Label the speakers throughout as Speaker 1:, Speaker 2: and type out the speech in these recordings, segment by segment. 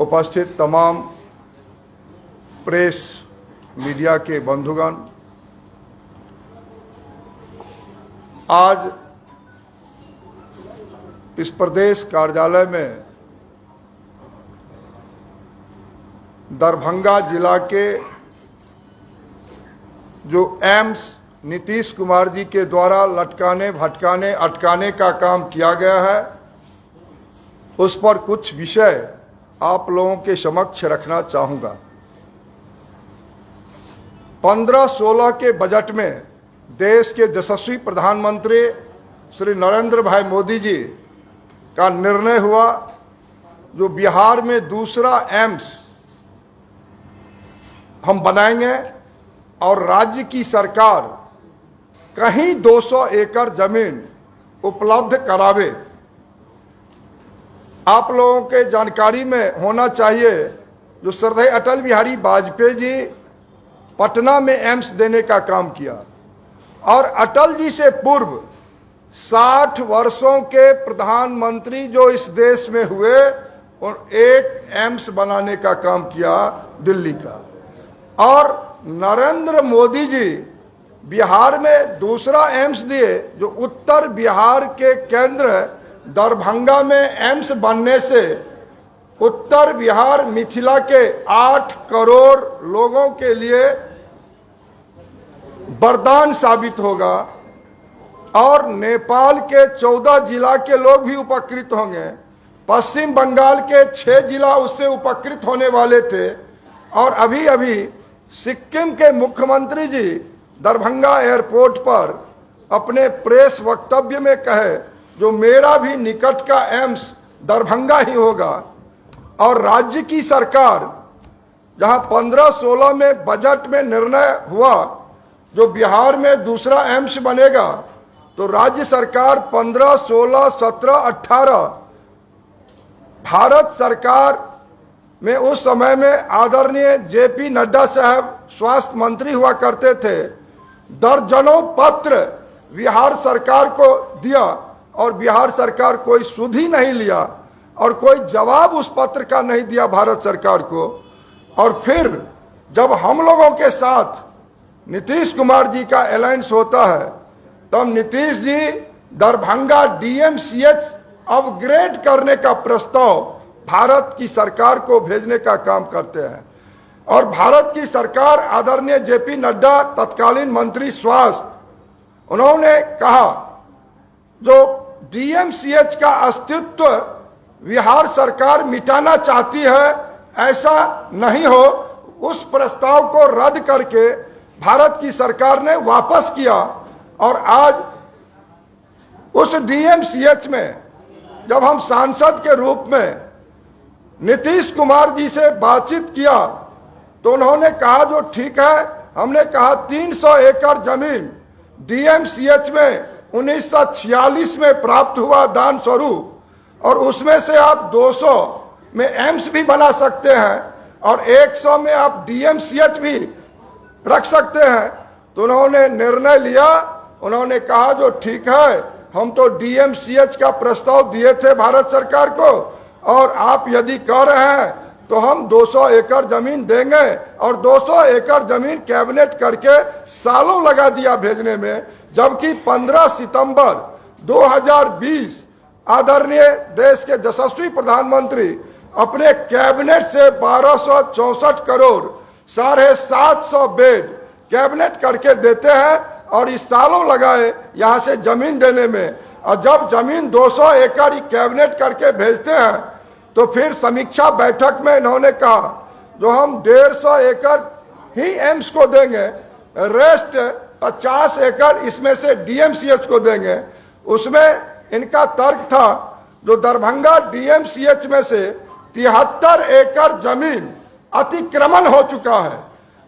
Speaker 1: उपस्थित तमाम press media के बंधुगण, आज इस प्रदेश कार्यालय में दरभंगा जिला के जो एम्स नीतीश कुमार जी के द्वारा लटकाने, भटकाने, अटकाने का काम किया गया है, उस पर कुछ विषय आप लोगों के समक्ष रखना चाहूंगा। 15-16 के बजट में देश के यशस्वी प्रधानमंत्री श्री नरेंद्र भाई मोदी जी का निर्णय हुआ, जो बिहार में दूसरा एम्स हम बनाएंगे और राज्य की सरकार कहीं 200 एकड़ जमीन उपलब्ध करावे। आप लोगों के जानकारी में होना चाहिए, जो श्रद्धेय अटल बिहारी वाजपेयी जी पटना में एम्स देने का काम किया और अटल जी से पूर्व 60 वर्षों के प्रधानमंत्री जो इस देश में हुए और एक एम्स बनाने का काम किया दिल्ली का, और नरेंद्र मोदी जी बिहार में दूसरा एम्स दिए, जो उत्तर बिहार के केंद्र दरभंगा में एम्स बनने से उत्तर बिहार मिथिला के 8 करोड़ लोगों के लिए वरदान साबित होगा और नेपाल के 14 जिला के लोग भी उपकृत होंगे। पश्चिम बंगाल के 6 जिला उससे उपकृत होने वाले थे और अभी अभी सिक्किम के मुख्यमंत्री जी दरभंगा एयरपोर्ट पर अपने प्रेस वक्तव्य में कहे, जो मेरा भी निकट का एम्स दरभंगा ही होगा। और राज्य की सरकार जहां 15-16 में बजट में निर्णय हुआ जो बिहार में दूसरा एम्स बनेगा, तो राज्य सरकार 15, 16, 17, 18 भारत सरकार में उस समय में आदरणीय जेपी नड्डा साहब स्वास्थ्य मंत्री हुआ करते थे, दर्जनों पत्र बिहार सरकार को दिया और बिहार सरकार कोई सुध ही नहीं लिया और कोई जवाब उस पत्र का नहीं दिया भारत सरकार को। और फिर जब हम लोगों के साथ नीतीश कुमार जी का अलायंस होता है, तब नीतीश जी दरभंगा डीएमसीएच अपग्रेड करने का प्रस्ताव भारत की सरकार को भेजने का काम करते हैं। और भारत की सरकार आदरणीय जेपी नड्डा तत्कालीन मंत्री स्वास्थ्य, उन्होंने कहा जो डीएमसीएच का अस्तित्व बिहार सरकार मिटाना चाहती है, ऐसा नहीं हो। उस प्रस्ताव को रद्द करके भारत की सरकार ने वापस किया और आज उस डीएमसीएच में जब हम सांसद के रूप में नीतीश कुमार जी से बातचीत किया, तो उन्होंने कहा जो ठीक है, हमने कहा 300 एकड़ जमीन डीएमसीएच में 1946 में प्राप्त हुआ दान स्वरूप, और उसमें से आप 200 में एम्स भी बना सकते हैं और 100 में आप डीएमसीएच भी रख सकते हैं। तो उन्होंने निर्णय लिया, उन्होंने कहा जो ठीक है, हम तो डीएमसीएच का प्रस्ताव दिए थे भारत सरकार को और आप यदि कह रहे हैं तो हम 200 एकड़ जमीन देंगे। और 200 एकड़ जमीन कैबिनेट करके सालों लगा दिया भेजने में, जबकि 15 सितंबर 2020 आदरणीय देश के यशस्वी प्रधानमंत्री अपने कैबिनेट से 1264 करोड़ 750 बेड कैबिनेट करके देते हैं और इस सालों लगाए यहां से जमीन देने में। और जब जमीन 200 एकड़ कैबिनेट करके भेजते हैं, तो फिर समीक्षा बैठक में इन्होंने कहा जो हम 150 एकड़ ही एम्स को देंगे, रेस्ट 50 एकड़ इसमें से डीएमसीएच को देंगे। उसमें इनका तर्क था जो दरभंगा डीएमसीएच में से 73 एकड़ जमीन अतिक्रमण हो चुका है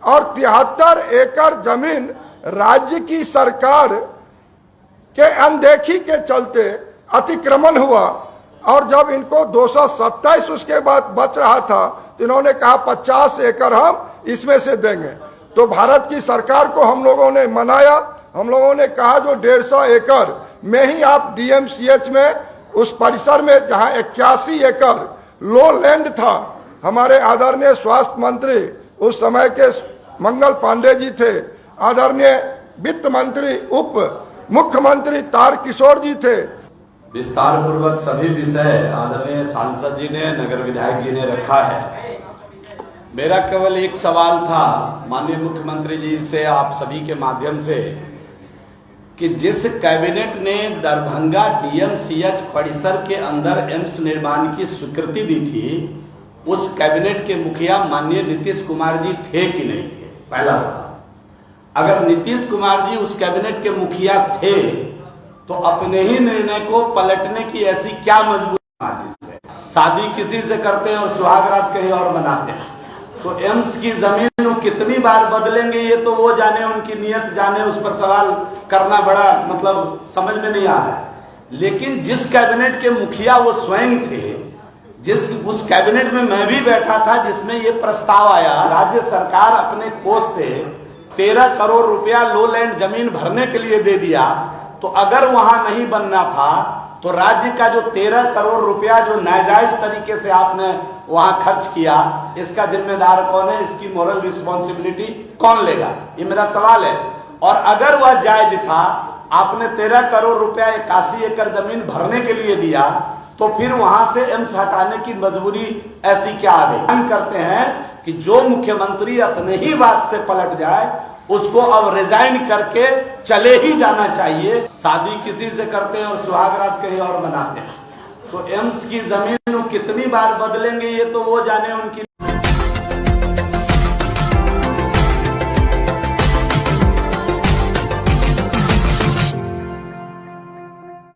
Speaker 1: और 73 एकड़ जमीन राज्य की सरकार के अनदेखी के चलते अतिक्रमण हुआ। और जब इनको 227 उसके बाद बच रहा था, तो इन्होंने कहा 50 एकड़ हम इसमें से देंगे। तो भारत की सरकार को हम लोगों ने मनाया, हम लोगों ने कहा जो 150 एकड़ में ही आप डीएमसीएच में उस परिसर में जहां 81 एकड़ लो लैंड था, हमारे आदरणीय स्वास्थ्य मंत्री उस समय के मंगल पांडे जी थे, आदरणीय वित्त मंत्री उप मुख्यमंत्री तारकिशोर जी थे।
Speaker 2: विस्तार पूर्वक सभी विषय आदरणीय सांसद जी ने, नगर विधायक जी ने रखा है। मेरा केवल एक सवाल था माननीय मुख्यमंत्री जी से, आप सभी के माध्यम से, कि जिस कैबिनेट ने दरभंगा डीएमसीएच परिसर के अंदर एम्स निर्माण की स्वीकृति दी थी, उस कैबिनेट के मुखिया माननीय नीतीश कुमार जी थे कि नहीं थे? पहला सवाल। अगर नीतीश कुमार जी उस कैबिनेट के मुखिया थे तो अपने ही निर्णय को पलटने की ऐसी क्या मजबूरी है? शादी किसी से करते हैं और सुहागरात कहीं और मनाते हैं, तो एम्स की जमीन कितनी बार बदलेंगे ये तो वो जाने, उनकी नियत जाने। उस पर सवाल करना बड़ा मतलब समझ में नहीं आ रहा है। लेकिन जिस कैबिनेट के मुखिया वो स्वयं थे, उस कैबिनेट में मैं भी बैठा था जिसमें ये प्रस्ताव आया, राज्य सरकार अपने कोष से 13 करोड़ रुपया लो लैंड जमीन भरने के लिए दे दिया, तो अगर वहां नहीं बनना था तो राज्य का जो 13 करोड़ रुपया जो नाजायज तरीके से आपने वहां खर्च किया, इसका जिम्मेदार कौन है? इसकी मोरल रिस्पॉन्सिबिलिटी कौन लेगा? ये मेरा सवाल है। और अगर वह जायज था, आपने 13 करोड़ रुपया 81 एकड़ जमीन भरने के लिए दिया, तो फिर वहां से एम्स हटाने की मजबूरी ऐसी क्या आ गई? हम करते हैं कि जो मुख्यमंत्री अपने ही बात से पलट जाए उसको अब रिजाइन करके चले ही जाना चाहिए। शादी किसी से करते हैं और सुहागरात कहीं और मनाते हैं, तो एम्स की जमीन कितनी बार बदलेंगे ये तो वो जाने, उनकी